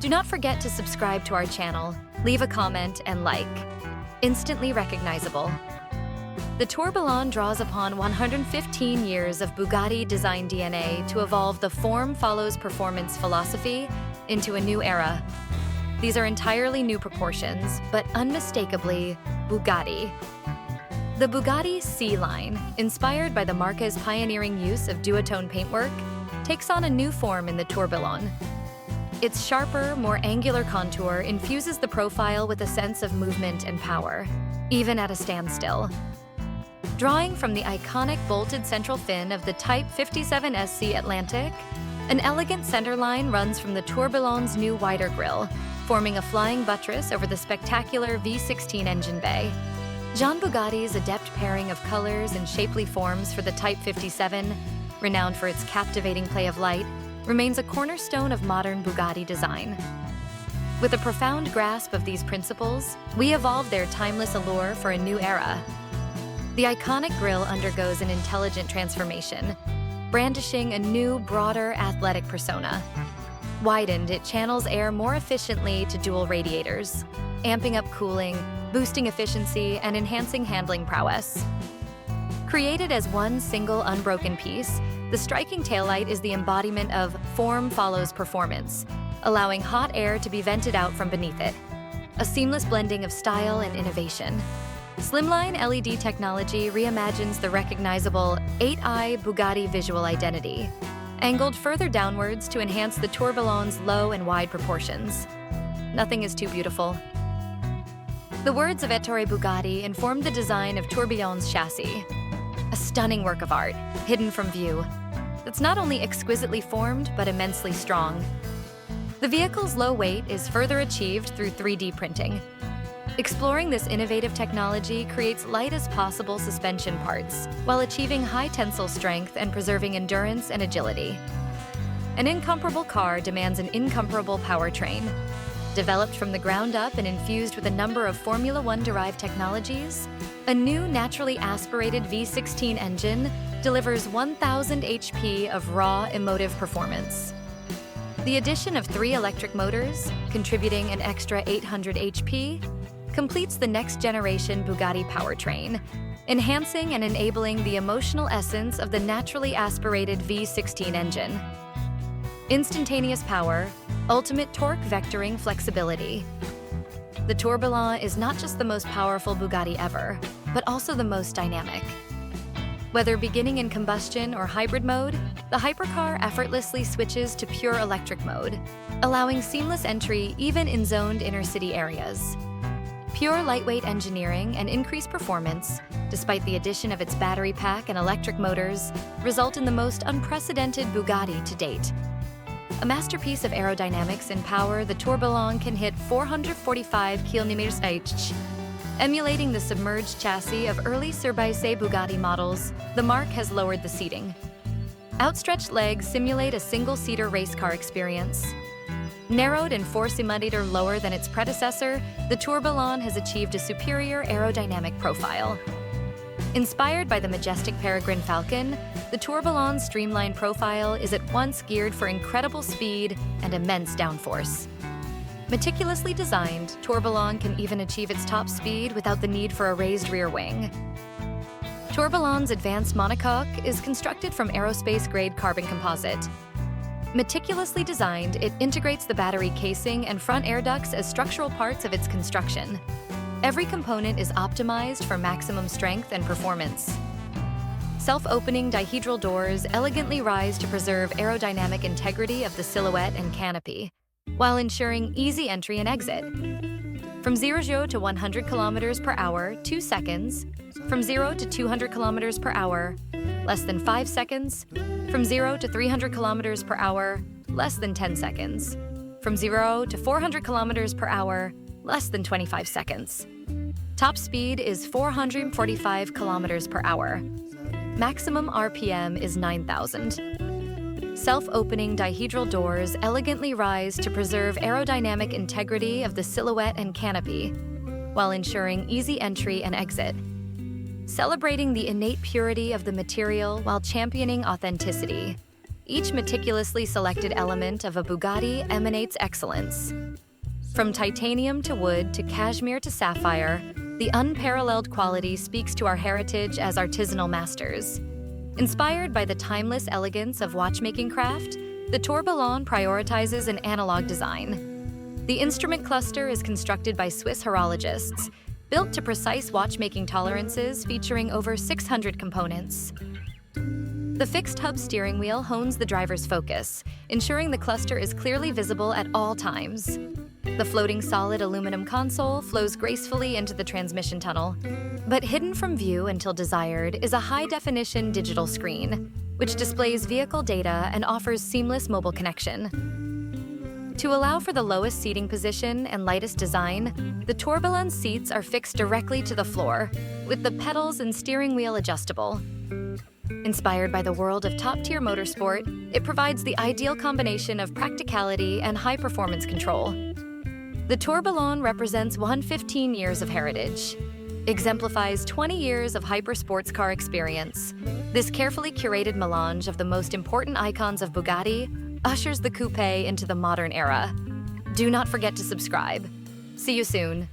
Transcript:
Do not forget to subscribe to our channel, leave a comment, and like. Instantly recognizable. The Tourbillon draws upon 115 years of Bugatti design DNA to evolve the form follows performance philosophy into a new era. These are entirely new proportions, but unmistakably Bugatti. The Bugatti C-Line, inspired by the marca's pioneering use of duotone paintwork, takes on a new form in the Tourbillon. Its sharper, more angular contour infuses the profile with a sense of movement and power, even at a standstill. Drawing from the iconic bolted central fin of the Type 57 SC Atlantic, an elegant centerline runs from the Tourbillon's new wider grille, forming a flying buttress over the spectacular V16 engine bay. Jean Bugatti's adept pairing of colors and shapely forms for the Type 57, renowned for its captivating play of light, remains a cornerstone of modern Bugatti design. With a profound grasp of these principles, we evolved their timeless allure for a new era. The iconic grille undergoes an intelligent transformation, brandishing a new, broader, athletic persona. Widened, it channels air more efficiently to dual radiators, amping up cooling, boosting efficiency, and enhancing handling prowess. Created as one single unbroken piece, the striking taillight is the embodiment of form follows performance, allowing hot air to be vented out from beneath it. A seamless blending of style and innovation. Slimline LED technology reimagines the recognizable 8i Bugatti visual identity, angled further downwards to enhance the Tourbillon's low and wide proportions. Nothing is too beautiful. The words of Ettore Bugatti informed the design of Tourbillon's chassis, a stunning work of art, hidden from view, that's not only exquisitely formed, but immensely strong. The vehicle's low weight is further achieved through 3D printing. Exploring this innovative technology creates light as possible suspension parts, while achieving high tensile strength and preserving endurance and agility. An incomparable car demands an incomparable powertrain. Developed from the ground up and infused with a number of Formula One-derived technologies, a new naturally aspirated V16 engine delivers 1,000 HP of raw, emotive performance. The addition of 3 electric motors, contributing an extra 800 HP, completes the next-generation Bugatti powertrain, enhancing and enabling the emotional essence of the naturally aspirated V16 engine. Instantaneous power, ultimate torque vectoring flexibility. The Tourbillon is not just the most powerful Bugatti ever, but also the most dynamic. Whether beginning in combustion or hybrid mode, the hypercar effortlessly switches to pure electric mode, allowing seamless entry even in zoned inner-city areas. Pure lightweight engineering and increased performance, despite the addition of its battery pack and electric motors, result in the most unprecedented Bugatti to date. A masterpiece of aerodynamics and power, the Tourbillon can hit 445 km/h. Emulating the submerged chassis of early Surbaissé Bugatti models, the marque has lowered the seating. Outstretched legs simulate a single-seater race car experience. Narrowed and 4 cm lower than its predecessor, the Tourbillon has achieved a superior aerodynamic profile. Inspired by the majestic peregrine falcon, the Tourbillon's streamlined profile is at once geared for incredible speed and immense downforce. Meticulously designed, Tourbillon can even achieve its top speed without the need for a raised rear wing. Tourbillon's advanced monocoque is constructed from aerospace-grade carbon composite. Meticulously designed, it integrates the battery casing and front air ducts as structural parts of its construction. Every component is optimized for maximum strength and performance. Self-opening dihedral doors elegantly rise to preserve aerodynamic integrity of the silhouette and canopy, while ensuring easy entry and exit. From 0 to 100 km per hour, 2 seconds. From 0 to 200 km per hour, less than 5 seconds. From 0 to 300 km per hour, less than 10 seconds. From 0 to 400 km per hour, less than 25 seconds. Top speed is 445 km per hour. Maximum RPM is 9,000. Self-opening dihedral doors elegantly rise to preserve aerodynamic integrity of the silhouette and canopy, while ensuring easy entry and exit. Celebrating the innate purity of the material while championing authenticity. Each meticulously selected element of a Bugatti emanates excellence. From titanium to wood to cashmere to sapphire, the unparalleled quality speaks to our heritage as artisanal masters. Inspired by the timeless elegance of watchmaking craft, the Tourbillon prioritizes an analog design. The instrument cluster is constructed by Swiss horologists, built to precise watchmaking tolerances featuring over 600 components. The fixed hub steering wheel hones the driver's focus, ensuring the cluster is clearly visible at all times. The floating solid aluminum console flows gracefully into the transmission tunnel. But hidden from view until desired is a high-definition digital screen, which displays vehicle data and offers seamless mobile connection. To allow for the lowest seating position and lightest design, the Tourbillon seats are fixed directly to the floor, with the pedals and steering wheel adjustable. Inspired by the world of top-tier motorsport, it provides the ideal combination of practicality and high-performance control. The Tourbillon represents 115 years of heritage, exemplifies 20 years of hyper-sports car experience. This carefully curated melange of the most important icons of Bugatti ushers the coupe into the modern era. Do not forget to subscribe. See you soon.